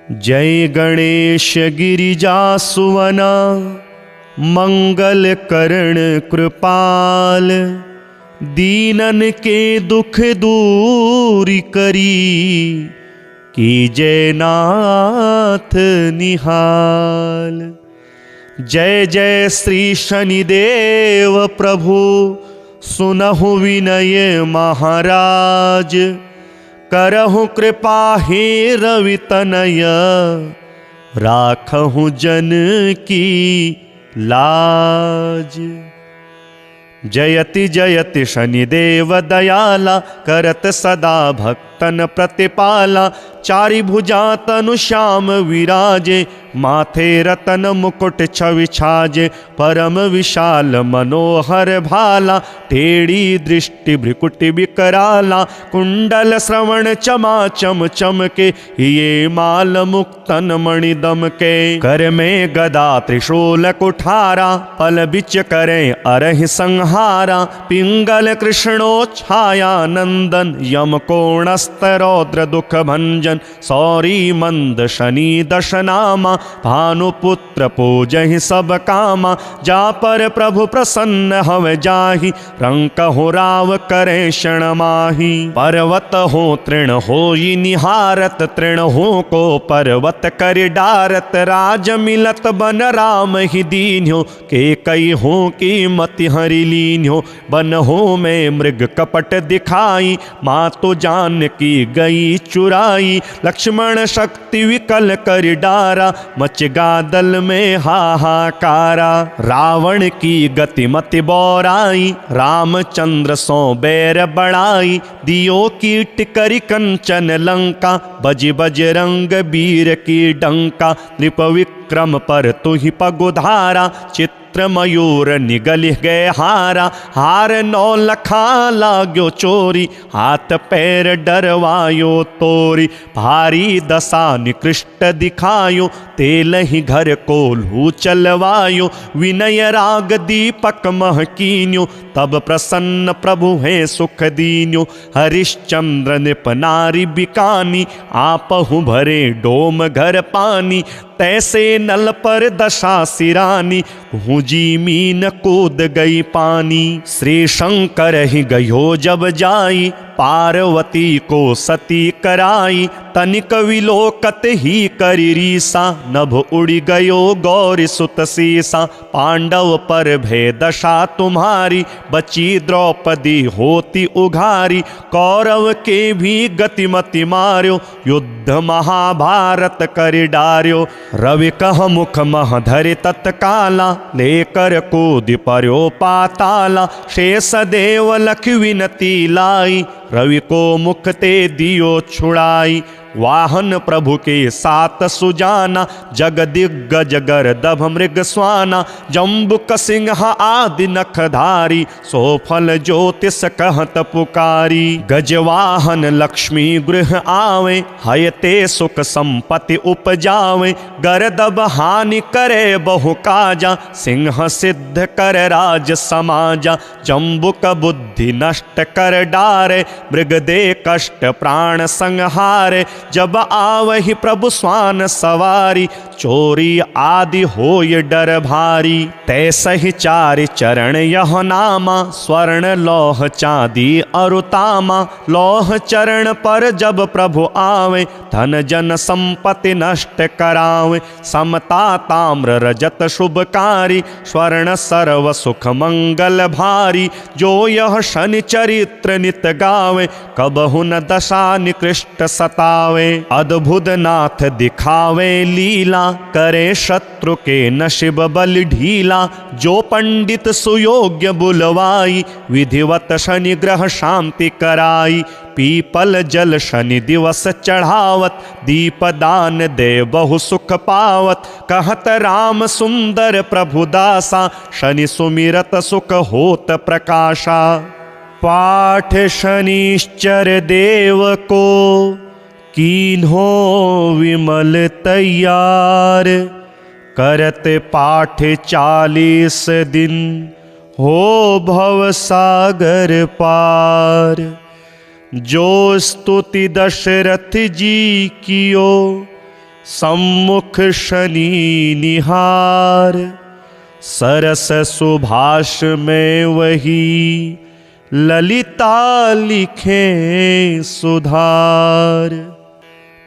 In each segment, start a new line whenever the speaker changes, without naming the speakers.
जय गणेश गिरिजा सुवना, मंगल करण कृपाल। दीनन के दुख दूर करी, कीजय नाथ निहाल। जय जय श्री शनिदेव प्रभु, सुनहु विनय महाराज। करहु कृपा हे रवि तनय, राखहु जन की लाज। जयति जयति शनिदेव दयाला, करत सदा भक्तन प्रतिपाला। चारि भुजा तनु श्याम विराजे, माथे रतन मुकुट छवि छाजे। परम विशाल मनोहर भाला, टेढ़ी दृष्टि भ्रिकुटि विकराला। कुंडल श्रवण चमा चम चमके, ये माल मुक्तन मणि दमके। कर में गदा त्रिशूल कुठारा, पल बिच करें अरहि संहारा। पिंगल कृष्णो छाया नंदन, यम कोणस्त रौद्र दुख भंजन। सौरी मंद शनि दशनामा, भानुपुत्र पूजहि सब कामा। जा पर प्रभु प्रसन्न हव जाहि, रंक हो राव करे क्षण माही। पर्वत हो तृण होई निहारत, तृण हो को पर्वत कर डारत। राज मिलत बन राम ही दीन्यो, के कई हो की मति हरि लीन्यो। बन हो में मृग कपट दिखाई, माँ तो जान की गई चुराई। लक्ष्मण शक्ति विकल कर डारा, मच गादल में हाहाकारा। रावण की गति मति बौराई, रामचंद्र सो बैर बढ़ाई। दियो कीट करि कंचन लंका, बज बजरंग बीर की डंका। नृप विक्रम पर तुहि पगुधारा, चित्र मयूर निगल गए हारा। हार नौ लखा लाग्यो चोरी, हाथ पैर डरवायो तोरी। भारी दशा निकृष्ट दिखायो, तेल ही घर को लू चलवायो। विनय राग दीपक महकीन्यो, तब प्रसन्न प्रभु है सुख दीन्यो। हरिश्चंद्र नृप नारी बिकानी, आपहु भरे डोम घर पानी। तैसे नल पर दशा सिरानी, भूजी मीन कूद गई पानी। श्री शंकर ही गयो जब जाई, पार्वती को सती कराई। तनिक विलोकत ही करी रीसा, नभ उड़ी गयो गौरी सुत सीसा। पांडव पर भय दशा तुम्हारी, बची द्रौपदी होती उघारी। कौरव के भी गतिमति मार्यो, युद्ध महाभारत कर डार्यो। रवि कह मुख मह धरि तत्काला, लेकर कूदि पर्यो पाताला। शेष देव लख विनती लाई, रवि को मुख ते दियो छुड़ाई। वाहन प्रभु के सात सुजाना, जग दिग्गज गर्दभ मृग स्वाना। जम्बुक सिंह आदि नखधारी, सो फल ज्योतिष कहत पुकारी। गजवाहन लक्ष्मी गृह आवे, हयते सुख संपत्ति उपजावे। गर्दभ हानि करे बहु काजा, सिंह सिद्ध कर राज समाजा। जम्बुक बुद्धि नष्ट कर डारे, मृग दे कष्ट प्राण संहारे। जब आवहि प्रभु स्वान सवारी, चोरी आदि होय डर भारी। तैसहि चारि चरण यह नामा, स्वर्ण लौह चांदी अरुतामा। लौह चरण पर जब प्रभु आवे, धन जन संपत्ति नष्ट करावे। समता ताम्र रजत शुभकारी, स्वर्ण सर्व सुख मंगल भारी। जो यह शनि चरित्र नित गावे, कबहु न दशा निकृष्ट सतावे। अद्भुत नाथ दिखावे लीला, करे शत्रु के नशिब बल ढीला। जो पंडित सुयोग्य बुलवाई, विधिवत शनि ग्रह शांति कराई। पीपल जल शनि दिवस चढ़ावत, दीपदान दे बहु सुख पावत। कहत राम सुंदर प्रभु दासा, शनि सुमिरत सुख होत प्रकाशा। पाठ शनिश्चर देव को, कीन्हो विमल तैयार। करत पाठ 40 दिन, हो भव सागर पार। जो स्तुति दशरथ जी कियो, सम्मुख शनि निहार, सरस सुभाष में वही, ललिता लिखे सुधार।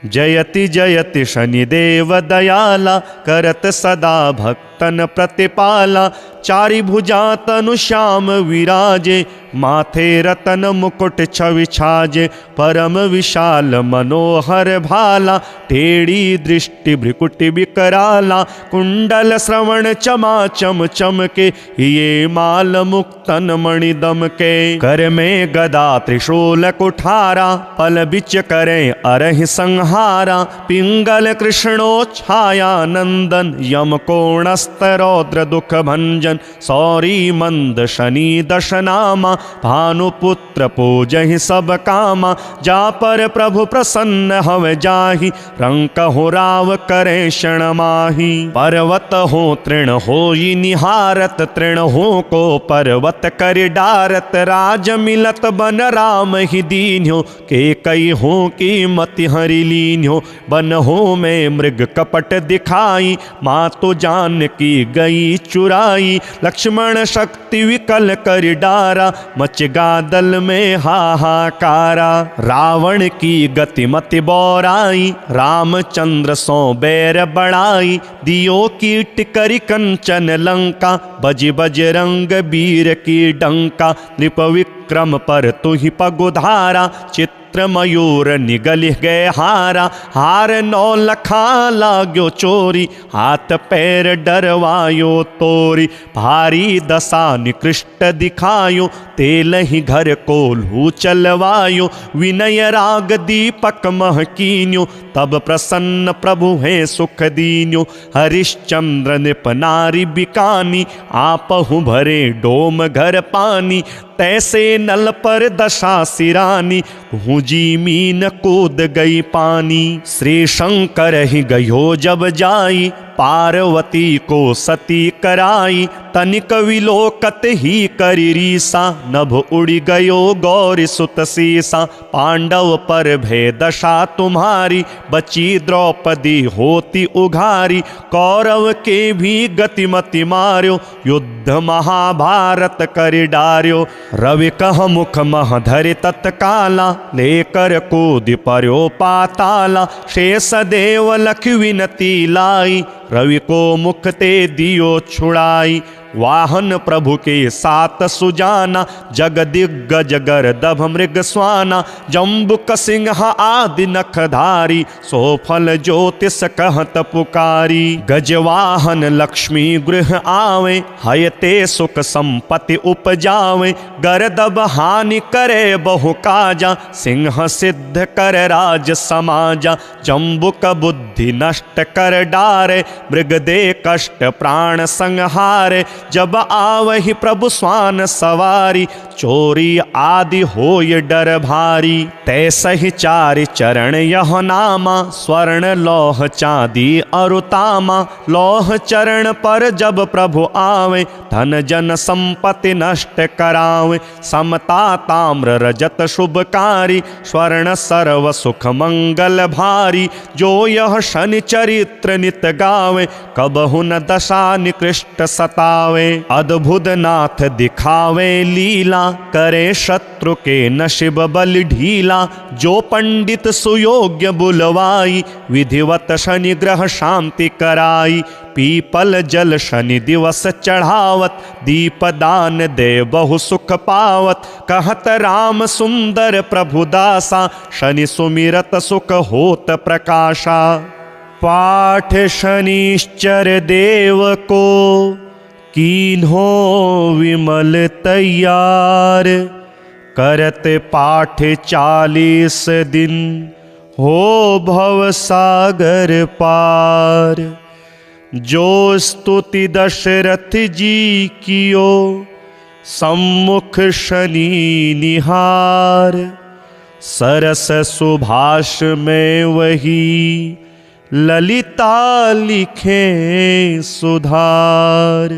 जयति जयति शनिदेव दयाला, करत सदा भक्तन प्रतिपाला। चारि भुजा तनु श्याम विराजे, माथे रतन मुकुट छवि छाजे। परम विशाल मनोहर भाला, टेढ़ी दृष्टि भ्रिकुटि विकराला। कुंडल श्रवण चमा चम चमके, ये माल मुक्तन मणि दमके। कर में गदा त्रिशूल कुठारा, पल बिच करें अरहि संहारा। पिंगल कृष्णो छाया नंदन, यम कोणस्त रौद्र दुख भंजन। सौरी मंद शनि दशनामा, भानुपुत्र पूजहि सब कामा। जा पर प्रभु प्रसन्न हव जाहि, रंकहु राव करे क्षण माहि। पर्वत हो तृण होई निहारत, तृण हो को पर्वत कर डारत। राज मिलत बन राम ही दीन्यो, के कई हो की मति हरि लीन्यो। बन हो में मृग कपट दिखाई, माँ तो जान की गई चुराई। लक्ष्मण शक्ति विकल कर डारा, मच गादल में हाहाकारा। रावण की गति मति बौराई, रामचंद्र सो बैर बढ़ाई। दियो कीट करि कंचन लंका, बज बजरंग बीर की डंका। नृप विक्रम पर तुहि पगुधारा, चित्र मयूर निगलिह गए हारा। हार नौ लखा लाग्यो चोरी, हाथ पैर डरवायो तोरी। भारी दशा निकृष्ट दिखायो, तेल ही घर को लू चलवायो। विनय राग दीपक महकीन्यो, तब प्रसन्न प्रभु है सुख दीन्यो। हरिश्चंद्र नृप नारी बिकानी, आपहु भरे डोम घर पानी। तैसे नल पर दशा सिरानी, भूजी मीन कूद गई पानी। श्री शंकर ही गयो जब जाई, पार्वती को सती कराई। तनिक विलोकत ही करी रीसा, नभ उड़ी गयो गौरी सुत सीसा। पांडव पर भय दशा तुम्हारी, बची द्रौपदी होती उघारी। कौरव के भी गतिमति मार्यो, युद्ध महाभारत कर डार्यो। रवि कह मुख मह धरि तत्काला, लेकर कूद पर्यो पाताला। शेष देव लख विनती लाई, रवि को मुख ते दियो छुड़ाई। वाहन प्रभु के सात सुजाना, जग दिग्गज गर्दभ मृग स्वाना। जम्बुक सिंह आदि नखधारी, सो फल ज्योतिष कहत पुकारी। गजवाहन लक्ष्मी गृह आवे, हयते सुख संपत्ति उपजावे। गर्दभ हानि करे बहु काजा, सिंह सिद्ध कर राज समाजा। जम्बुक बुद्धि नष्ट कर डारे, मृग दे कष्ट प्राण संहारे। जब आवहि प्रभु स्वान सवारी, चोरी आदि होय डर भारी। तैसहि चारि चरण यह नामा, स्वर्ण लौह चांदी अरुतामा। लौह चरण पर जब प्रभु आवे, धन जन संपत्ति नष्ट करावे। समता ताम्र रजत शुभकारी, स्वर्ण सर्व सुख मंगल भारी। जो यह शनि चरित्र नित गावे, कबहु न दशा निकृष्ट सतावे। अद्भुत नाथ दिखावे लीला, करे शत्रु के नशिब बल ढीला। जो पंडित सुयोग्य बुलवाई, विधिवत शनि ग्रह शांति कराई। पीपल जल शनि दिवस चढ़ावत, दीप दान दे बहु सुख पावत। कहत राम सुंदर प्रभु दासा, शनि सुमिरत सुख होत प्रकाशा। पाठ शनिश्चर देव को, कीन्हो विमल तैयार। करत पाठ 40 दिन, हो भव सागर पार। जो स्तुति दशरथ जी कियो, सम्मुख शनि निहार। सरस सुभाष में वही, ललिता लिखे सुधार।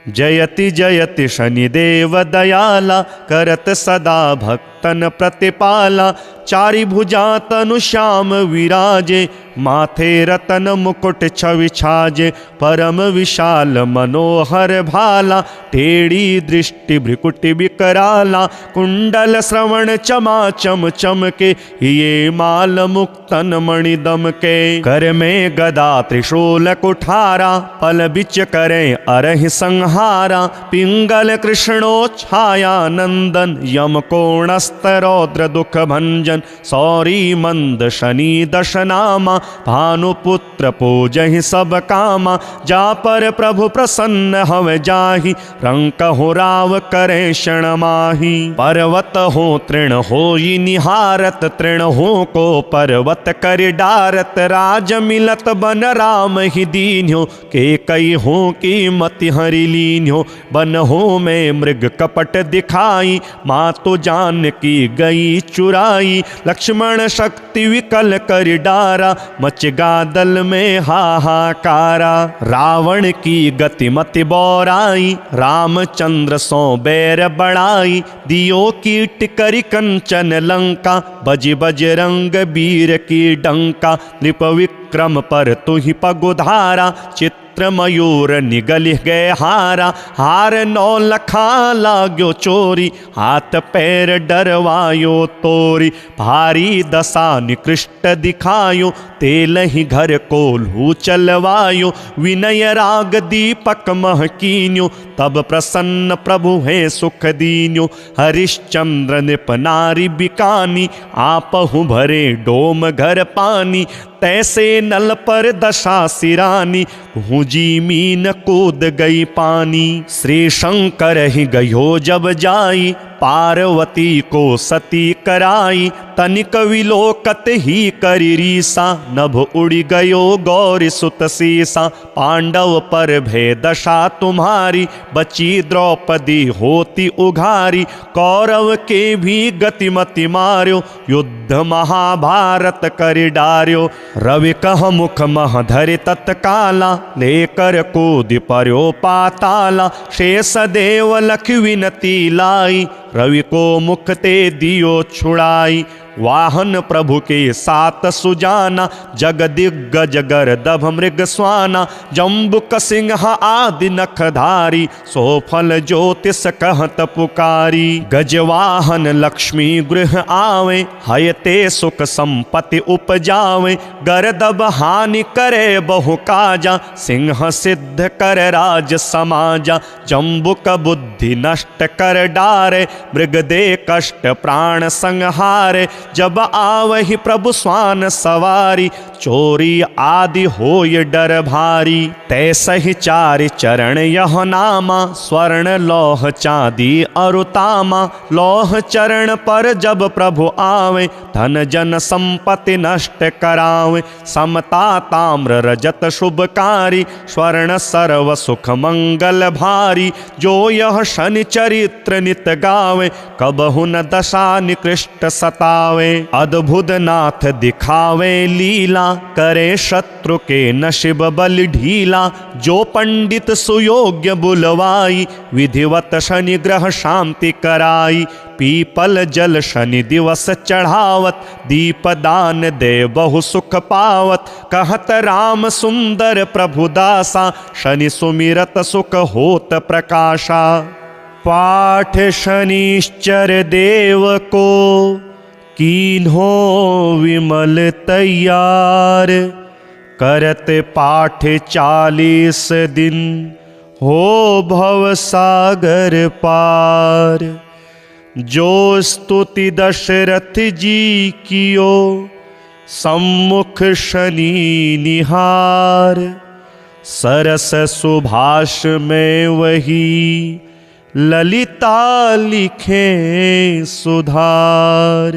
जयति जयति शनिदेव दयाला, करत सदा भक्तन प्रतिपाला। चारि भुजा तनु श्याम विराजे, माथे रतन मुकुट छवि छाजे, परम विशाल मनोहर भाला, टेढ़ी दृष्टि भ्रिकुटि विकराला, कुंडल श्रवण चमा चम चमके, ये माल मुक्तन मणि दमके। कर में गदा त्रिशूल कुठारा, पल बिच करें अरहि संहारा, पिंगल कृष्णो छाया नंदन, यम कोणस्त रौद्र दुख भंजन, सौरी मंद शनि दशनामा, भानुपुत्र पूजहि सब कामा, जा पर प्रभु प्रसन्न हव जाहि, रंकहु राव करे क्षण माहि। पर्वत हो तृण होई निहारत, तृण हो को पर्वत कर डारत, राज मिलत बन राम ही दीन्यो, के कई हो की मति हरि लीन्यो, बन हो में मृग कपट दिखाई, माँ तो जान की गई चुराई, लक्ष्मण शक्ति विकल कर डारा, मच गा दल में हाहाकारा। रावण की गति मति बौराई, रामचंद्र सो बैर बढ़ाई, दियो कीट करि कंचन लंका, बज बजरंग वीर की डंका, नृप विक्रम पर तुहि पगुधारा, चित्र मयूर निगल गए हारा, हार नौ लखा लाग्यो चोरी, हाथ पैर डरवायो तोरी, भारी दशा निकृष्ट दिखायो, तेल ही घर को लू चलवायो, विनय राग दीपक महकीन्यो, तब प्रसन्न प्रभु है सुख दीन्यो, हरिश्चंद्र निप नारी बिकानी, आपहु भरे डोम घर पानी, तैसे नल पर दशा सिरानी, भूजी मीन कूद गई पानी। श्री शंकर ही गयो जब जाई, पार्वती को सती कराई, तनिक विलोकत ही करी रीसा, नभ उड़ी गयो गौरी सुत सीसा, पांडव पर भय दशा तुम्हारी, बची द्रौपदी होती उघारी, कौरव के भी गतिमति मार्यो, युद्ध महाभारत कर डार्यो, रवि कह मुख मह धरि तत्काला, लेकर कूद पर्यो पाताला, शेष देव लख विनती लाई, रवि को मुख ते दियो छुड़ाई, वाहन प्रभु के सात सुजाना, जग दिग्गज गर्दभ मृग स्वाना, जम्बुक सिंह आदि नखधारी, सोफल ज्योतिष कहत पुकारी, गजवाहन लक्ष्मी गृह आवे, हयते सुख संपत्ति उपजावे, गर्दभ हानि करे बहु काजा, सिंह सिद्ध कर राज समाजा, जम्बुक बुद्धि नष्ट कर डारे, मृग दे कष्ट प्राण संहारे, जब आवहि प्रभु स्वान सवारी, चोरी आदि होय डर भारी, तैसहि चारि चरण यह नामा, स्वर्ण लौह चांदी अरुतामा, लौह चरण पर जब प्रभु आवे, धन जन संपत्ति नष्ट करावे, समता ताम्र रजत शुभकारी, स्वर्ण सर्व सुख मंगल भारी, जो यह शनि चरित्र नित गावे, कबहु न दशा निकृष्ट सतावे, अद्भुत नाथ दिखावे लीला, करे शत्रु के नशिब बल ढीला, जो पंडित सुयोग्य बुलवाई, विधिवत शनि ग्रह शांति कराई, पीपल जल शनि दिवस चढ़ावत, दीप दान दे बहु सुख पावत, कहत राम सुंदर प्रभु दासा, शनि सुमिरत सुख होत प्रकाशा। पाठ शनिश्चर देव को कीन्हो विमल तैयार, करत पाठ 40 दिन हो भव सागर पार। जो स्तुति दशरथ जी कियो सम्मुख शनि निहार, सरस सुभाष में वही ललिता लिखे सुधार।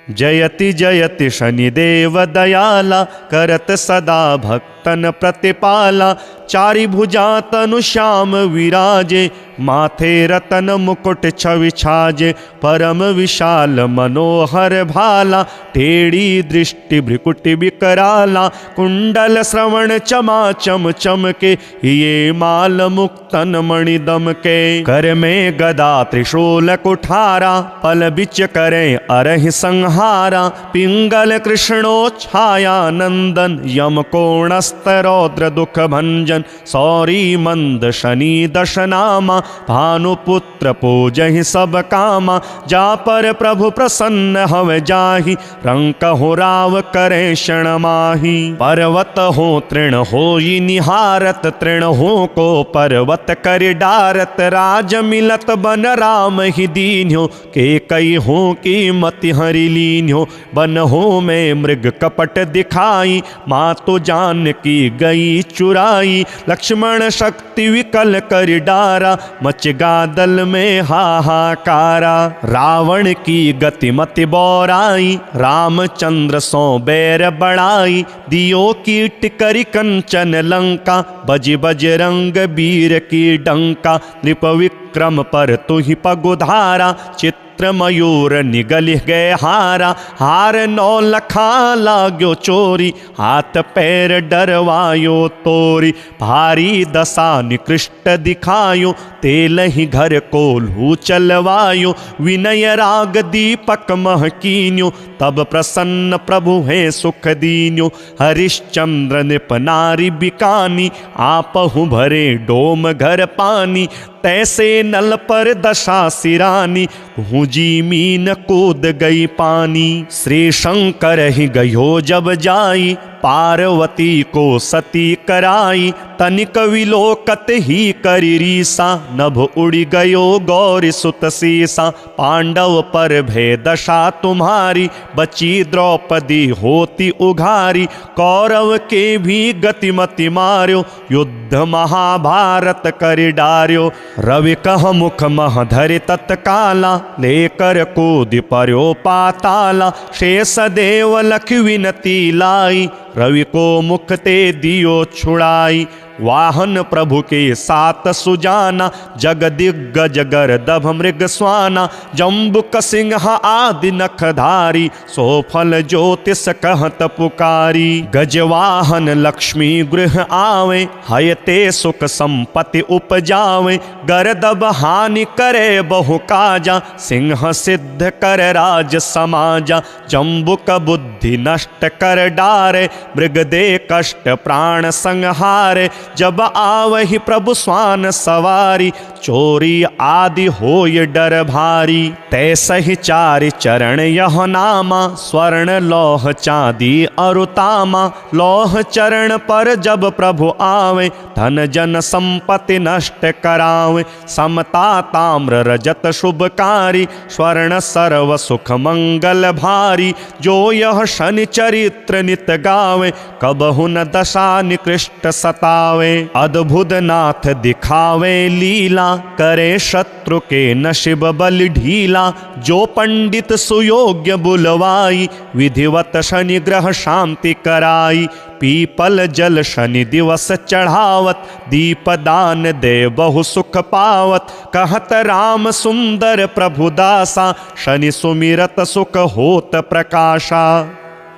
जयति जयति शनिदेव दयाला, करत सदा भक्त भक्तन प्रतिपाला, चारि भुजा तनु श्याम विराजे, माथे रतन मुकुट छवि छाजे, परम विशाल मनोहर भाला, टेढ़ी दृष्टि भ्रिकुटि विकराला, कुंडल श्रवण चमा चम चमके, ये माल मुक्तन मणि दमके, कर में गदा त्रिशूल कुठारा, पल बिच करें अरहि संहारा, पिंगल कृष्णो छाया नंदन, यम कोणस्त रौद्र दुख भंजन, सौरी मंद शनि दशनामा, भानुपुत्र पूजहि सब कामा, जा पर प्रभु प्रसन्न हव जाहि, रंकहु राव करे क्षण माहि, पर्वत हो तृण होई निहारत, तृण हो को पर्वत कर डारत, राज मिलत बन राम ही दीन्यो, के कई हो की मति हरि लीन्यो, बन हो में मृग कपट दिखाई, मातु जान की गई चुराई, लक्ष्मण शक्ति विकल कर डारा, मच गादल में हाहाकारा, रावण की गति मति बौराई, रामचंद्र सो बैर बढ़ाई, दियो कीट करि कंचन लंका, बज बजरंग वीर की डंका, नृप विक्रम पर तुहि पगुधारा, चित्र मयूर निगल गए हारा, हार नौ लखा लाग्यो चोरी, हाथ पैर डरवायो तोरी, भारी दशा निकृष्ट दिखायो, तेल ही घर को लू चलवायो, विनय राग दीपक महकीन्यो, तब प्रसन्न प्रभु है सुख दीन्यो, हरिश्चंद्र निप नारी बिकानी, आपहु भरे डोम घर पानी, तैसे नल पर दशा सिरानी, भूजी मीन कूद गई पानी, श्री शंकर ही गयो जब जाई, पार्वती को सती कराई, तनिक विलोकत ही करी रीसा, नभ उड़ी गयो गौरी सुत सीसा, पांडव पर भय दशा तुम्हारी, बची द्रौपदी होती उघारी, कौरव के भी गतिमति मार्यो, युद्ध महाभारत कर डार्यो, रवि कह मुख मह धरि तत्काला, लेकर कूद पर्यो पाताला, शेष देव लख विनती लाई, रवि को मुख ते दियो छुड़ाई, वाहन प्रभु के सात सुजाना, जग दिग्गज गर्दभ मृग स्वाना, जम्बुक सिंह आदि नखधारी, सोफल ज्योतिष कहत पुकारी, गजवाहन लक्ष्मी गृह आवे, हयते सुख संपत्ति उपजावे, गर्दभ हानि करे बहु काजा, सिंह सिद्ध कर राज समाजा, जम्बुक बुद्धि नष्ट कर डारे, मृग दे कष्ट प्राण संहारे, जब आवहि प्रभु स्वान सवारी, चोरी आदि होय डर भारी, तैसहि चारि चरण यह नामा, स्वर्ण लौह चांदी अरुतामा, लौह चरण पर जब प्रभु आवे, धन जन संपत्ति नष्ट करावे, समता ताम्र रजत शुभकारी, स्वर्ण सर्व सुख मंगल भारी, जो यह शनि चरित्र नित गावे, कबहु न दशा निकृष्ट सतावे, अद्भुत नाथ दिखावे लीला, करे शत्रु के नशिब बल ढीला, जो पंडित सुयोग्य बुलवाई, विधिवत शनि ग्रह शांति कराई, पीपल जल शनि दिवस चढ़ावत, दीप दान दे बहु सुख पावत, कहत राम सुंदर प्रभु दासा, शनि सुमिरत सुख होत प्रकाशा,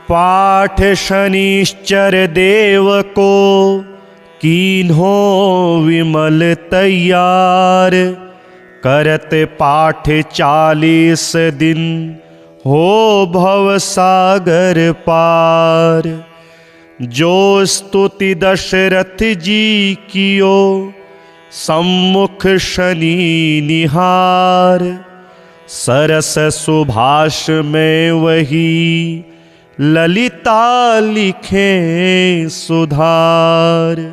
पाठ शनिश्चर देव को कीन्हो विमल तैयार, करत पाठ 40 दिन हो भव सागर पार, जो स्तुति दशरथ जी कियो सम्मुख शनि निहार, सरस सुभाष में वही ललिता लिखे सुधार।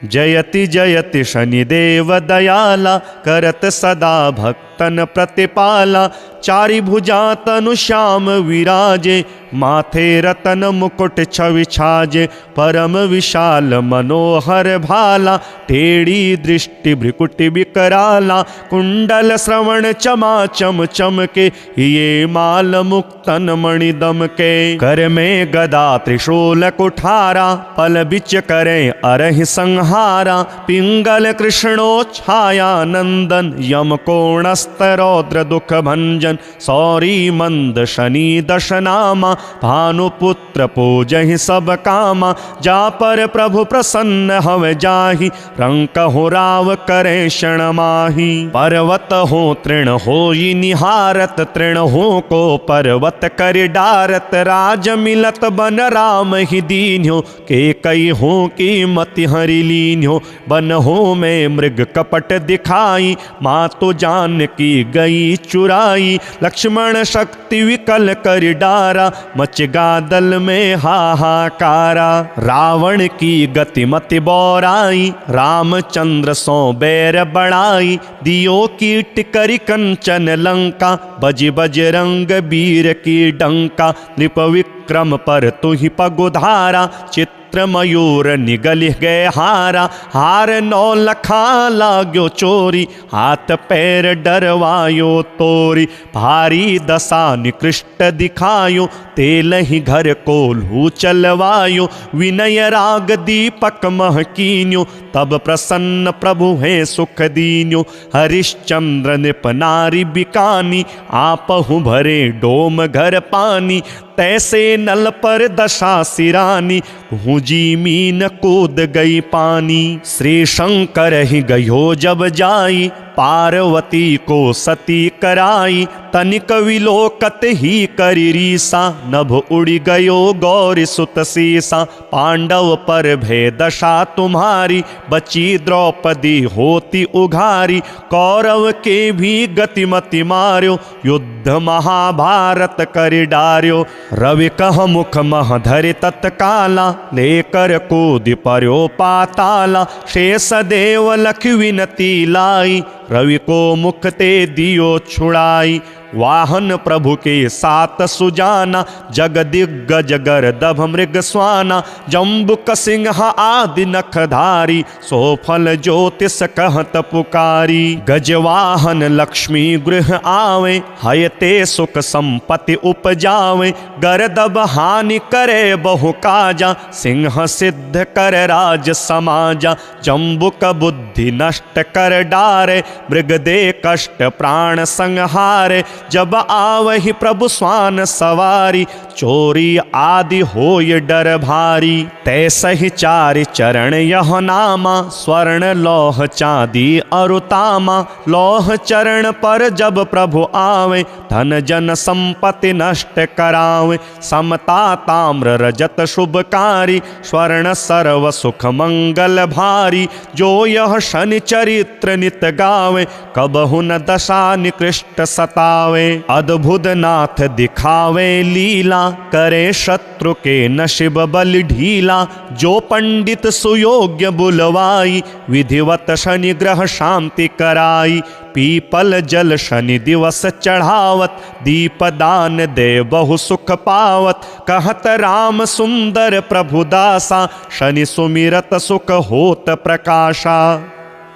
जयति जयति शनिदेव दयाला, करत सदा भक्त भक्तन प्रतिपाला, चारि भुजा तनु श्याम विराजे, माथे रतन मुकुट छवि छाजे, परम विशाल मनोहर भाला, टेढ़ी दृष्टि भ्रिकुटि विकराला, कुंडल श्रवण चमा चम चमके, ये माल मुक्तन मणि दमके, कर में गदा त्रिशूल कुठारा, पल बिच करें अरहि संहारा, पिंगल कृष्णो छाया नंदन, यम कोणस्त रौद्र दुख भंजन, सौरी मंद शनि दशनामा, भानुपुत्र पूजहि सब कामा, जा पर प्रभु प्रसन्न हव जाहि, रंक हो राव करे क्षण माही, पर्वत हो तृण होई निहारत, तृण हो को पर्वत कर डारत, राज मिलत बन राम ही दीन्यो, के कई हो की मति हरि लीन्यो, बन हो में मृग कपट दिखाई, माँ तो जान की गई चुराई, लक्ष्मण शक्ति विकल कर डारा, मच गादल में हाहाकारा, रावण की गति मति बौराई, रामचंद्र सो बैर बढ़ाई, दियो कीट करि कंचन लंका, बज बजरंग बीर की डंका, नृप विक्रम पर तुहि पगुधारा, चित्र मयूर निगल गए हारा, हार नौ लखा लाग्यो चोरी, हाथ पैर डरवायो तोरी, भारी दशा निकृष्ट दिखायो, तेल ही घर को लू चलवायो, विनय राग दीपक महकीन्यो, तब प्रसन्न प्रभु है सुख दीन्यो, हरिश्चंद्र नृप नारी बिकानी, आपहु भरे डोम घर पानी, तैसे नल पर दशा सिरानी, भूजी मीन कूद गई पानी, श्री शंकर ही गयो जब जाई, पार्वती को सती कराई, तनिक विलोकत ही करी रीसा, नभ उड़ी गयो गौरी सुत सीसा, पांडव पर भय दशा तुम्हारी, बची द्रौपदी होती उघारी, कौरव के भी गतिमति मार्यो, युद्ध महाभारत कर डार्यो, रवि कह मुख मह धरि तत्काला, लेकर कूद पर्यो पाताला, शेष देव लख विनती लाई, रवि को मुख ते दियो छुड़ाई, वाहन प्रभु के सात सुजाना, जग दिग्गज गर्दभ मृग स्वाना, जम्बुक सिंह आदि नखधारी, सोफल ज्योतिष कहत पुकारी, गजवाहन लक्ष्मी गृह आवे, हयते सुख संपत्ति उपजावे, गर्दभ हानि करे बहु काजा, सिंह सिद्ध कर राज समाजा, जम्बुक बुद्धि नष्ट कर डारे, मृग दे कष्ट प्राण संहारे, जब आवहि प्रभु स्वान सवारी, चोरी आदि होय डर भारी, तैसहि चारि चरण यह नामा, स्वर्ण लौह चांदी अरुतामा, लौह चरण पर जब प्रभु आवे, धन जन संपत्ति नष्ट करावे, समता ताम्र रजत शुभकारी, स्वर्ण सर्व सुख मंगल भारी, जो यह शनि चरित्र नित गावे, कबहु न दशा निकृष्ट सतावे, अद्भुत नाथ दिखावे लीला, करे शत्रु के नशिब बल ढीला, जो पंडित सुयोग्य बुलवाई, विधिवत शनि ग्रह शांति कराई, पीपल जल शनि दिवस चढ़ावत, दीप दान दे बहु सुख पावत, कहत राम सुंदर प्रभु दासा, शनि सुमिरत सुख होत प्रकाशा,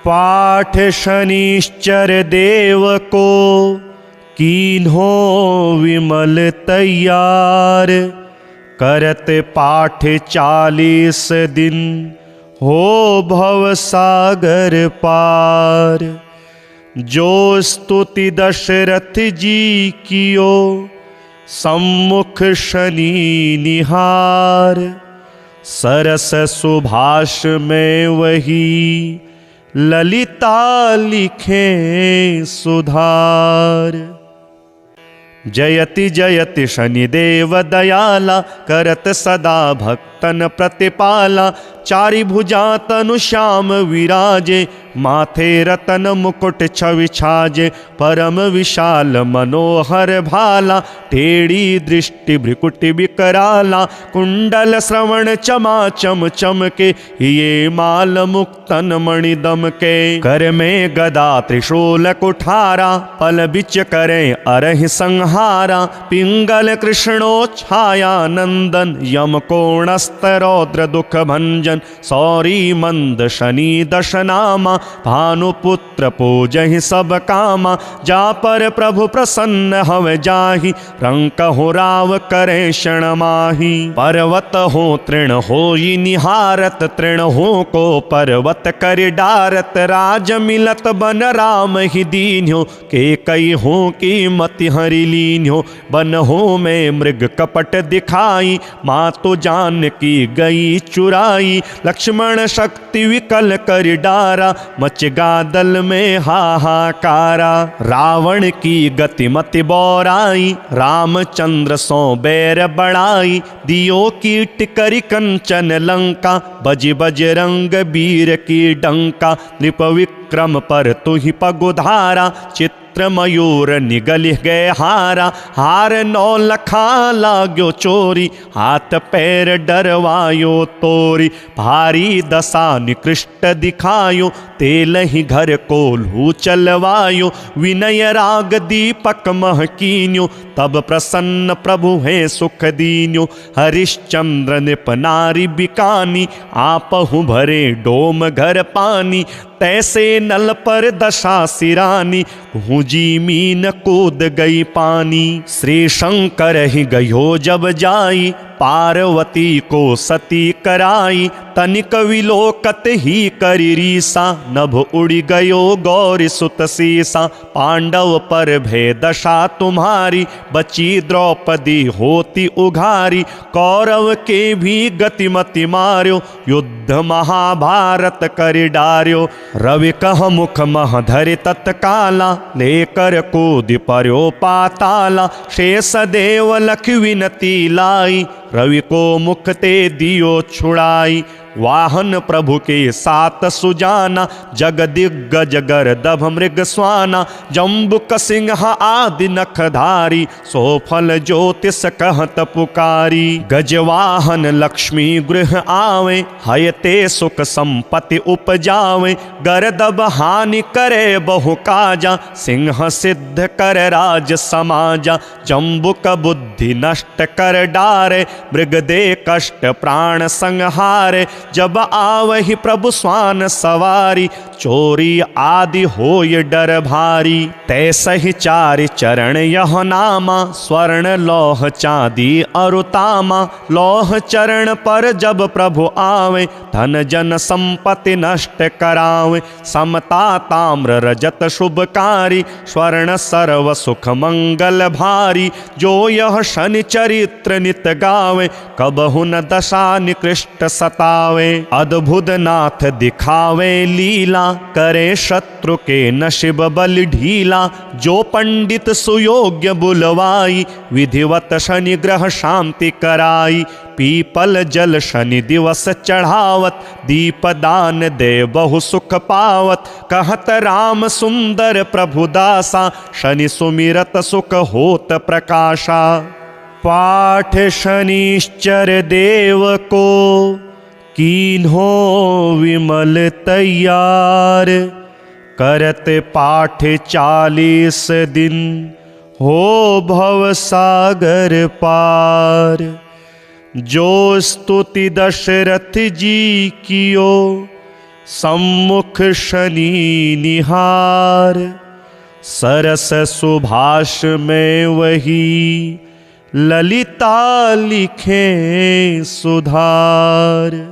पाठ शनिश्चर देव को कीन्हो विमल तैयार, करत पाठ 40 दिन हो भव सागर पार, जो स्तुति दशरथ जी कियो सम्मुख शनि निहार, सरस सुभाष में वही ललिता लिखे सुधार। जयति जयति शनिदेव दयाला, करत सदा भक्तन प्रतिपाला, चारि भुजा तनु श्याम विराजे, माथे रतन मुकुट छवि छाजे, परम विशाल मनोहर भाला, टेढ़ी दृष्टि भ्रिकुटि विकराला, कुंडल श्रवण चमा चम चमके, ये माल मुक्तन मणि दमके। कर में गदा त्रिशूल कुठारा, पल बिच करें अरहि संहारा, पिंगल कृष्णो छाया नंदन, यम कोणस्त रौद्र दुख भंजन, सौरी मंद शनि दशनामा, भानुपुत्र पूजहि सब कामा, जा पर प्रभु प्रसन्न हव जाहि, रंक हो राव करे क्षण माही। पर्वत हो तृण होई निहारत, तृण हो को पर्वत कर डारत, राज मिलत बन राम ही दीन्यो, के कई हो की मति हरि लीन्यो, बन हो में मृग कपट दिखाई, माँ तो जान की गई चुराई, लक्ष्मण शक्ति विकल कर डारा, मच गादल में हाहाकारा। रावण की गति मति बौराई, रामचंद्र सो बैर बढ़ाई, दियो कीट करि कंचन लंका, बज बजरंग वीर की डंका, नृप विक्रम पर तुहि पगुधारा, चित्र मयूर निगल गए हारा, हार नौ लखा लाग्यो चोरी, हाथ पैर डरवायो तोरी, भारी दशा निकृष्ट दिखायो, तेल ही घर को लू चलवायो, विनय राग दीपक महकीन्यो, तब प्रसन्न प्रभु है सुख दीन्यो, हरिश्चंद्र नृप नारी बिकानी, आपहु भरे डोम घर पानी, तैसे नल पर दशा सिरानी, भूजी मीन कूद गई पानी। श्री शंकर ही गयो जब जाई, पार्वती को सती कराई, तनिक विलोकत ही करी रीसा, नभ उड़ी गयो गौरी सुत सीसा, पांडव पर भय दशा तुम्हारी, बची द्रौपदी होती उघारी, कौरव के भी गतिमति मार्यो, युद्ध महाभारत कर डार्यो, रवि कह मुख मह धरि तत्काला, लेकर कूद पर्यो पाताला, शेष देव लख विनती लाई, रवि को मुख ते दियो छुड़ाई, वाहन प्रभु के सात सुजाना, जग दिग्गज गर्दभ मृग स्वाना, जम्बुक सिंह आदि नखधारी, सोफल ज्योतिष कहत पुकारी, गजवाहन लक्ष्मी गृह आवे, हयते सुख संपत्ति उपजावे, गर्दभ हानि करे बहु काजा, सिंह सिद्ध कर राज समाजा, जम्बुक बुद्धि नष्ट कर डारे, मृग दे कष्ट प्राण संहारे, जब आवहि प्रभु स्वान सवारी, चोरी आदि होय डर भारी, तैसहि चारि चरण यह नामा, स्वर्ण लौह चांदी अरुतामा, लौह चरण पर जब प्रभु आवे, धन जन संपत्ति नष्ट करावे, समता ताम्र रजत शुभकारी, स्वर्ण सर्व सुख मंगल भारी, जो यह शनि चरित्र नित गावे, कबहु न दशा निकृष्ट सतावे, अद्भुत नाथ दिखावे लीला, करे शत्रु के नशिब बल ढीला, जो पंडित सुयोग्य बुलवाई, विधिवत शनि ग्रह शांति कराई, पीपल जल शनि दिवस चढ़ावत, दीप दान दे बहु सुख पावत, कहत राम सुंदर प्रभु दासा, शनि सुमिरत सुख होत प्रकाशा। पाठ शनिश्चर देव को, कीन्हो विमल तैयार, करत पाठ 40 दिन, हो भव सागर पार। जो स्तुति दशरथ जी कियो, सम्मुख शनि निहार, सरस सुभाष में वही, ललिता लिखे सुधार।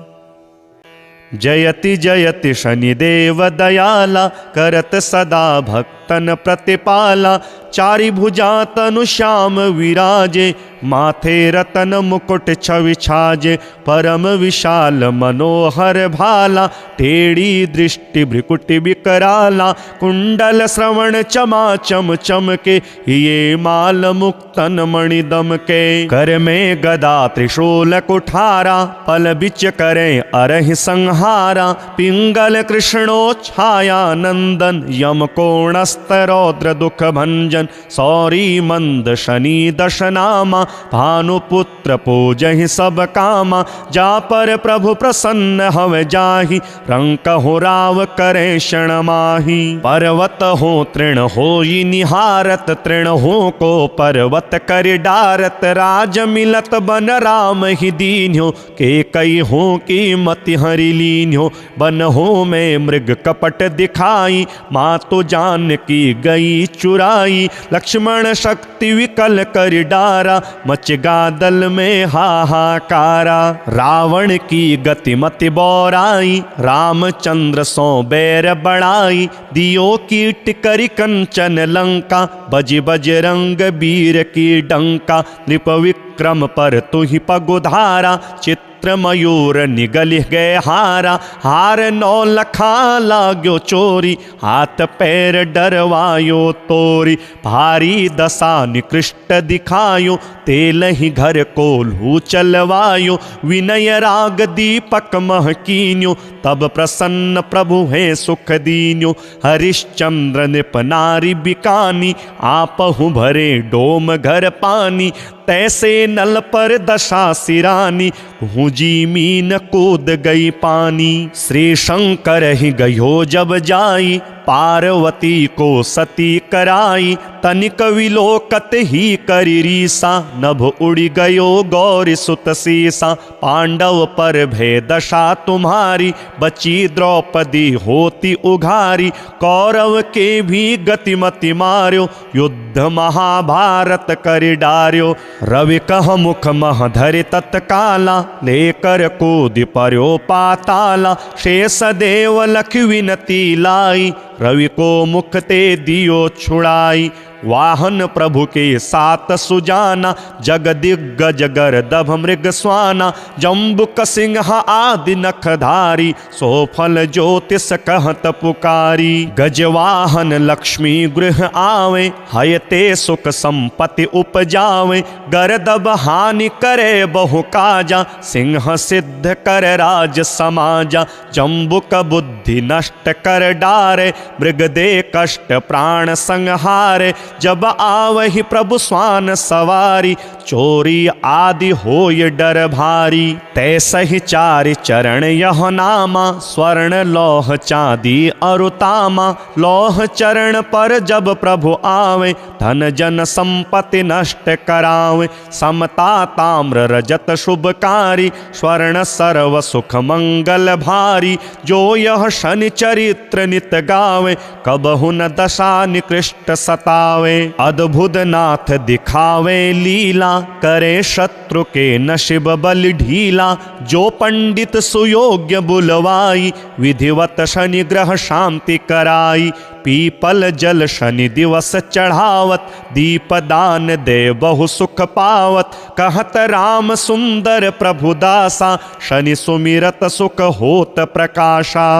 जयति जयति शनिदेव दयाला, करत सदा भक्तन प्रतिपाला, चारि भुजा तनु श्याम विराजे, माथे रतन मुकुट छवि छाजे, परम विशाल मनोहर भाला, टेढ़ी दृष्टि भ्रिकुटि विकराला, कुंडल श्रवण चमा चम चमके, ये माल मुक्तन मणि दमके। कर में गदा त्रिशूल कुठारा, पल बिच करें अरहि संहारा, पिंगल कृष्णो छाया नंदन, यम कोणस्त रौद्र दुख भंजन, सौरी मंद शनि दशनामा, भानुपुत्र पूजहि सब कामा, जा पर प्रभु प्रसन्न हव जाहि, रंक हो राव करे क्षण माही। पर्वत हो तृण होई निहारत, तृण हो को पर्वत कर डारत, राज मिलत बन राम ही दीन्यो, के कई हो की मति हरि लीन्यो, बन हो में मृग कपट दिखाई, माँ तो जान की गई चुराई, लक्ष्मण शक्ति विकल कर डारा, मच गा दल में हाहाकारा। रावण की गति मति बौराई, रामचंद्र सो बैर बढ़ाई, दियो कीट करि कंचन लंका, बज बजरंग वीर की डंका, नृप विक्रम पर तुहि पगुधारा, चित्र मयूर निगल गए हारा, हार नौ लखा लाग्यो चोरी, हाथ पैर डरवायो तोरी, भारी दशा निकृष्ट दिखायो, तेल ही घर को लू चलवायो, विनय राग दीपक महकीन्यो, तब प्रसन्न प्रभु है सुख दीन्यो, हरिश्चंद्र नृप नारी बिकानी, आपहु भरे डोम घर पानी, तैसे नल पर दशा सिरानी, भूजी मीन कूद गई पानी। श्री शंकर ही गयो जब जाई, पार्वती को सती कराई, तनिक विलोकत ही करी रीसा, नभ उड़ी गयो गौरी सुत सीसा, पांडव पर भय दशा तुम्हारी, बची द्रौपदी होती उघारी, कौरव के भी गतिमति मार्यो, युद्ध महाभारत कर डार्यो, रवि कह मुख मह धरि तत्काला, लेकर कूद पर्यो पाताला, शेष देव लख विनती लाई, रवि को मुख ते दियो छुड़ाई, वाहन प्रभु के सात सुजाना, जग दिग्गज गर्दभ मृग स्वाना, जम्बुक सिंह आदि नखधारी, सोफल ज्योतिष कहत पुकारी, गजवाहन लक्ष्मी गृह आवे, हयते सुख संपत्ति उपजावे, गर्दभ हानि करे बहु काजा, सिंह सिद्ध कर राज समाजा, जम्बुक बुद्धि नष्ट कर डारे, मृग दे कष्ट प्राण संहारे, जब आवहि प्रभु स्वान सवारी, चोरी आदि होय डर भारी, तैसहि चारि चरण यह नामा, स्वर्ण लौह चांदी अरुतामा, लौह चरण पर जब प्रभु आवे, धन जन संपत्ति नष्ट करावे, समता ताम्र रजत शुभकारी, स्वर्ण सर्व सुख मंगल भारी, जो यह शनि चरित्र नित गावे, कबहु न दशा निकृष्ट सतावे, अद्भुत नाथ दिखावे लीला, करे शत्रु के नशिब बल ढीला, जो पंडित सुयोग्य बुलवाई, विधिवत शनि ग्रह शांति कराई, पीपल जल शनि दिवस चढ़ावत, दीप दान दे बहु सुख पावत, कहत राम सुंदर प्रभु दासा, शनि सुमिरत सुख होत प्रकाशा।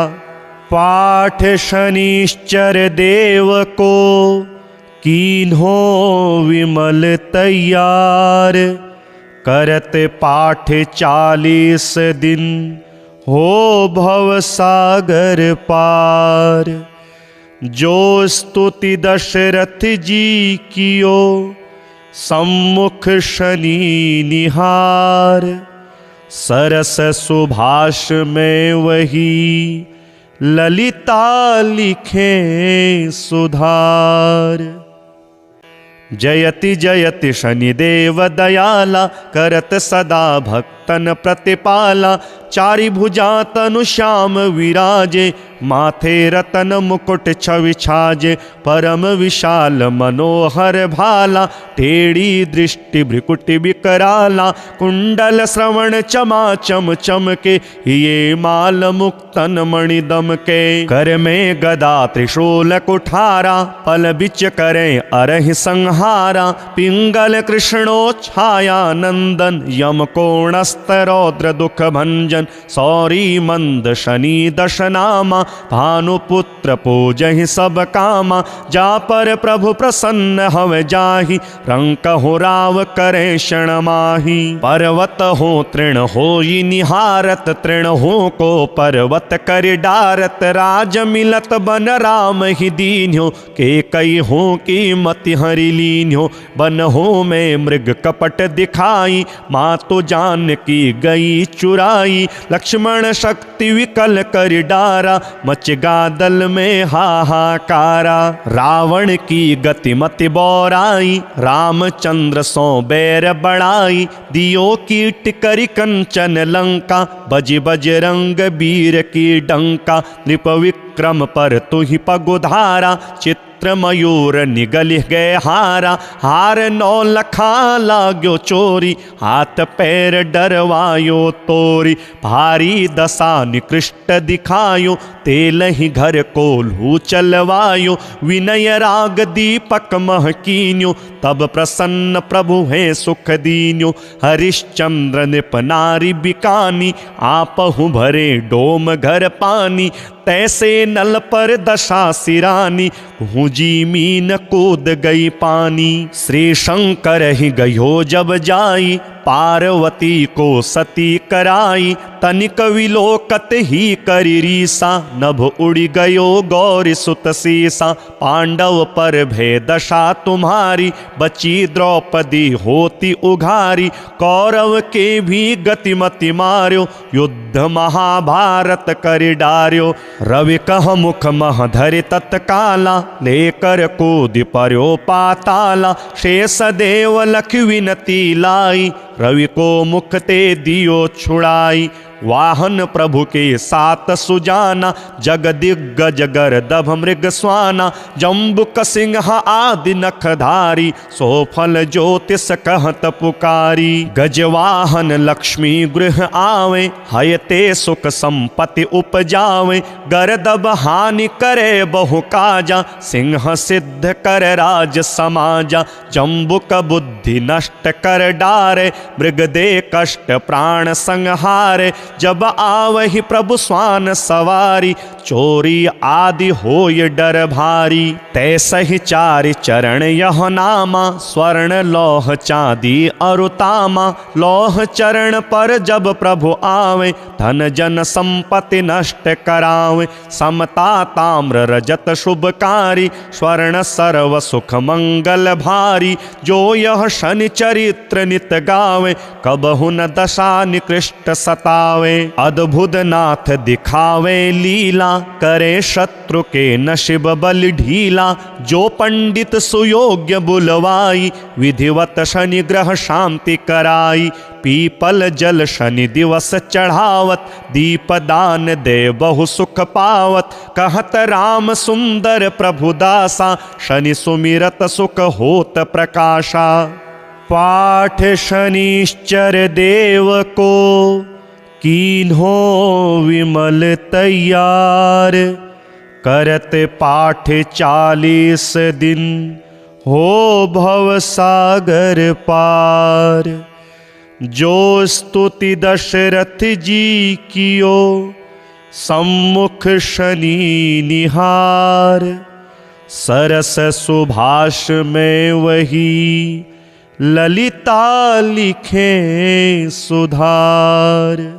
पाठ शनिश्चर देव को, कीन्हो विमल तैयार, करत पाठ 40 दिन, हो भव सागर पार। जो स्तुति दशरथ जी कियो, सम्मुख शनि निहार, सरस सुभाष में वही, ललिता लिखे सुधार। जयति जयति शनिदेव दयाला, करत सदा भक्त भक्तन प्रतिपाला, चारि भुजा तनु श्याम विराजे, माथे रतन मुकुट छवि छाजे, परम विशाल मनोहर भाला, टेढ़ी दृष्टि भ्रिकुटि विकराला, कुंडल श्रवण चमा चम चमके, ये माल मुक्तन मणि दमके, कर में गदा त्रिशूल कुठारा, पल बिच करें अरहि संहारा, पिंगल कृष्णो छाया नंदन, यम कोणस्त रौद्र दुख भंजन, सौरी मंद शनि दशनामा, भानुपुत्र पूजहि सब कामा, जा पर प्रभु प्रसन्न हव जाहि, रंक हो राव करे क्षण माही, पर्वत हो तृण होई निहारत, तृण हो को पर्वत कर डारत, राज मिलत बन राम ही दीन्यो, के कई हो की मति हरि लीन्यो, बन हो में मृग कपट दिखाई, माँ तो जान की गई चुराई, लक्ष्मण शक्ति विकल कर डारा, मच गादल में हाहाकारा, रावण की गति मति बौराई, रामचंद्र सो बैर बढ़ाई, दियो कीट करि कंचन लंका, बज बजरंग वीर की डंका, नृप विक्रम पर तुहि पगुधारा, चित्र मयूर निगल गए हारा, हार नौ लखा लागो चोरी, हाथ पैर डरवायो तोरी, भारी दशा निकृष्ट दिखायो, तेल ही घर को लू चलवायो, विनय राग दीपक महकीन्यो, तब प्रसन्न प्रभु है सुख दीन्यो, हरिश्चंद्र नृप नारी बिकानी, आपहु भरे डोम घर पानी, तैसे नल पर दशा सिरानी, हुजी मीन कूद गई पानी, श्री शंकर ही गयो जब जाई, पार्वती को सती कराई, तनिक विलोकत ही करी रीसा, नभ उड़ी गयो गौरी सुत सीसा, पांडव पर भय दशा तुम्हारी, बची द्रौपदी होती उघारी, कौरव के भी गतिमति मार्यो, युद्ध महाभारत कर डार्यो, रवि कह मुख मह धरि तत्काला, लेकर कूदि पर्यो पाताला, शेष देव लख विनती लाई, रवि को मुख ते दियो छुड़ाई, वाहन प्रभु के सात सुजाना, जग दिग्गज गर्दभ मृग स्वाना, जम्बुक सिंह आदि नखधारी, सोफल ज्योतिष कहत पुकारी, गजवाहन लक्ष्मी गृह आवे, हयते सुख संपत्ति उपजावे, गर्दभ हानि करे बहु काजा, सिंह सिद्ध कर राज समाजा, जम्बुक बुद्धि नष्ट कर डारे, मृग दे कष्ट प्राण संहारे, जब आवहि प्रभु स्वान सवारी, चोरी आदि होय डर भारी, तैसहि चारि चरण यह नामा, स्वर्ण लौह चांदी अरुतामा, लौह चरण पर जब प्रभु आवे, धन जन संपत्ति नष्ट करावे, समता ताम्र रजत शुभकारी, स्वर्ण सर्व सुख मंगल भारी, जो यह शनि चरित्र नित गावे, कबहु न दशा निकृष्ट सतावे, अद्भुत नाथ दिखावे लीला, करे शत्रु के नशिब बल ढीला, जो पंडित सुयोग्य बुलवाई, विधिवत शनि ग्रह शांति कराई, पीपल जल शनि दिवस चढ़ावत, दीपदान दे बहु सुख पावत, कहत राम सुंदर प्रभु दासा, शनि सुमिरत सुख होत प्रकाशा, पाठ शनिश्चर देव को कीन्हो विमल तैयार, करत पाठ 40 दिन हो भव सागर पार, जो स्तुति दशरथ जी कियो सम्मुख शनि निहार, सरस सुभाष में वही ललिता लिखे सुधार।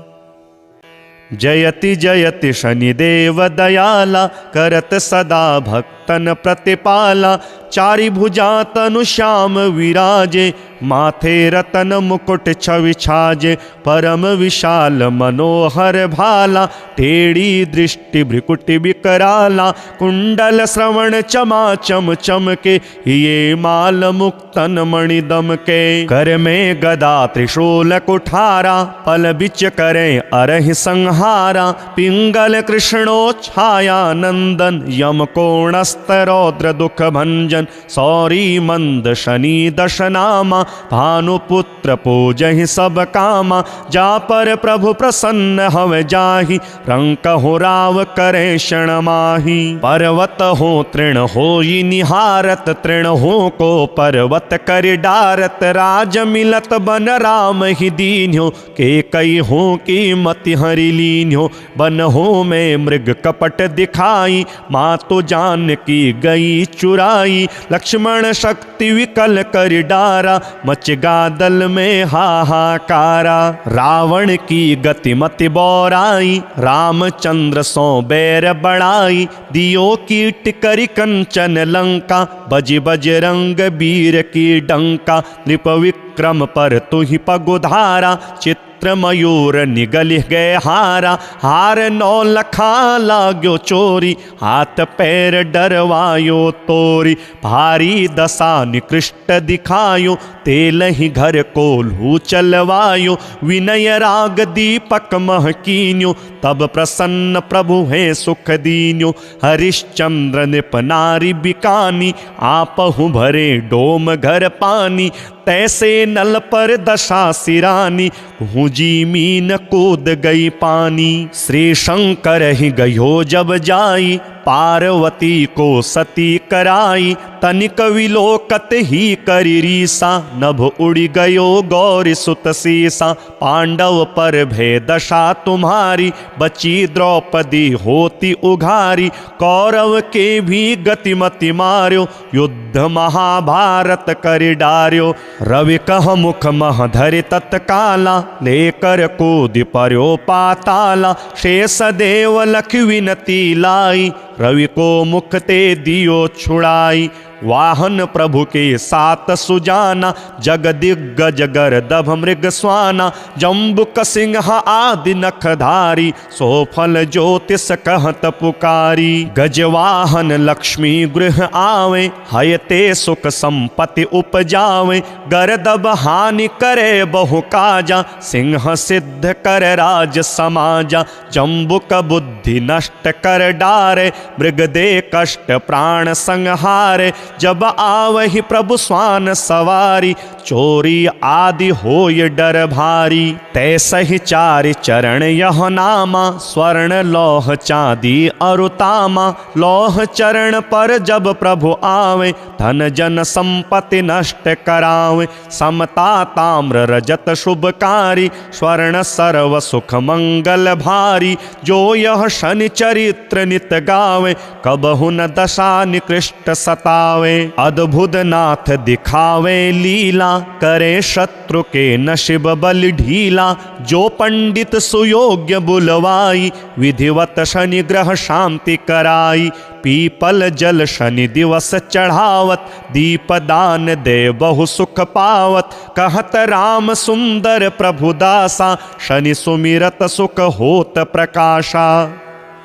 जयति जयति शनिदेव दयाला, करत सदा भक्तन प्रतिपाला, चारि भुजा तनु श्याम विराजे, माथे रतन मुकुट छवि छाजे, परम विशाल मनोहर भाला, टेढ़ी दृष्टि भ्रिकुटि विकराला, कुंडल श्रवण चमा चम चमके, ये माल मुक्तन मणि दम के, कर में गदा त्रिशूल कुठारा, पल बिच करें अरहि संहारा, पिंगल कृष्णो छाया नंदन, यम कोणस्त रौद्र दुख भंजन, सौरी मंद शनि दश नामा, भानुपुत्र पूजहि सब कामा, जा पर प्रभु प्रसन्न हव जाहि, रंक हो राव करे क्षण माही, पर्वत हो तृण होई निहारत, तृण हो को पर्वत कर डारत, राज मिलत बन राम ही दीन्यो, के कई हो की मति हरि लीन्यो, बन हो में मृग कपट दिखाई, माँ तो जान की गई चुराई, लक्ष्मण शक्ति विकल कर डारा, मच गादल में हाहाकारा, रावण की गति मति बौराई, रामचंद्र सो बैर बढ़ाई, दियो कीट करि कंचन लंका, बज बजरंग वीर की डंका, नृप विक्रम पर तुहि पगुधारा, चित्र मयूर निगल गए हारा, हार नौ लखा लाग्यो चोरी, हाथ पैर डरवायो तोरी, भारी दशा निकृष्ट दिखायो, तेल ही घर को लू चलवायो, विनय राग दीपक महकीन्यो, तब प्रसन्न प्रभु है सुख दीन्यो, हरिश्चंद्र नृप नारी बिकानी, आपहु भरे डोम घर पानी, तैसे नल पर दशा सिरानी, भूजी मीन कूद गई पानी, श्री शंकर ही गयो जब जाई, पार्वती को सती कराई, तनिक विलोकत ही करी रीसा, नभ उड़ी गयो गौरी सुत सीसा, पांडव पर भय दशा तुम्हारी, बची द्रौपदी होती उघारी, कौरव के भी गतिमति मार्यो, युद्ध महाभारत कर डार्यो, रवि कह मुख मह धरि तत्काला, लेकर कूद पर्यो पाताला, शेष देव लख विनती लाई, रवि को मुख ते दियो छुड़ाई, वाहन प्रभु के सात सुजाना, जग दिग्गज गर्दभ मृग स्वाना, जम्बुक सिंह आदि नखधारी, सोफल ज्योतिष कहत पुकारी, गजवाहन लक्ष्मी गृह आवे, हयते सुख संपत्ति उपजावे, गर्दभ हानि करे बहु काजा, सिंह सिद्ध कर राज समाजा, जम्बुक बुद्धि नष्ट कर डारे, मृग दे कष्ट प्राण संहारे, जब आवहि प्रभु स्वान सवारी, चोरी आदि होय डर भारी, तैसहि चारि चरण यह नामा, स्वर्ण लौह चांदी अरुतामा, लौह चरण पर जब प्रभु आवे, धन जन संपत्ति नष्ट करावे, समता ताम्र रजत शुभकारी, स्वर्ण सर्व सुख मंगल भारी, जो यह शनि चरित्र नित गावे, कबहु न दशा निकृष्ट सतावे, अद्भुत नाथ दिखावे लीला, करे शत्रु के नशिब बल ढीला, जो पंडित सुयोग्य बुलवाई, विधिवत शनि ग्रह शांति कराई, पीपल जल शनि दिवस चढ़ावत, दीपदान दे बहु सुख पावत, कहत राम सुंदर प्रभु दासा, शनि सुमिरत सुख होत प्रकाशा,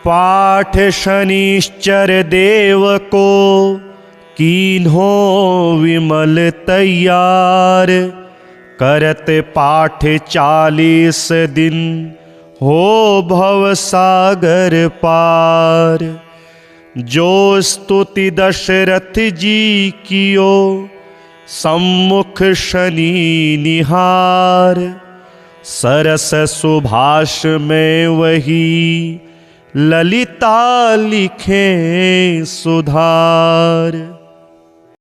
पाठ शनिश्चर देव को कीन्हो विमल तैयार, करत पाठ 40 दिन हो भव सागर पार, जो स्तुति दशरथ जी कियो सम्मुख शनि निहार, सरस सुभाष में वही ललिता लिखे सुधार।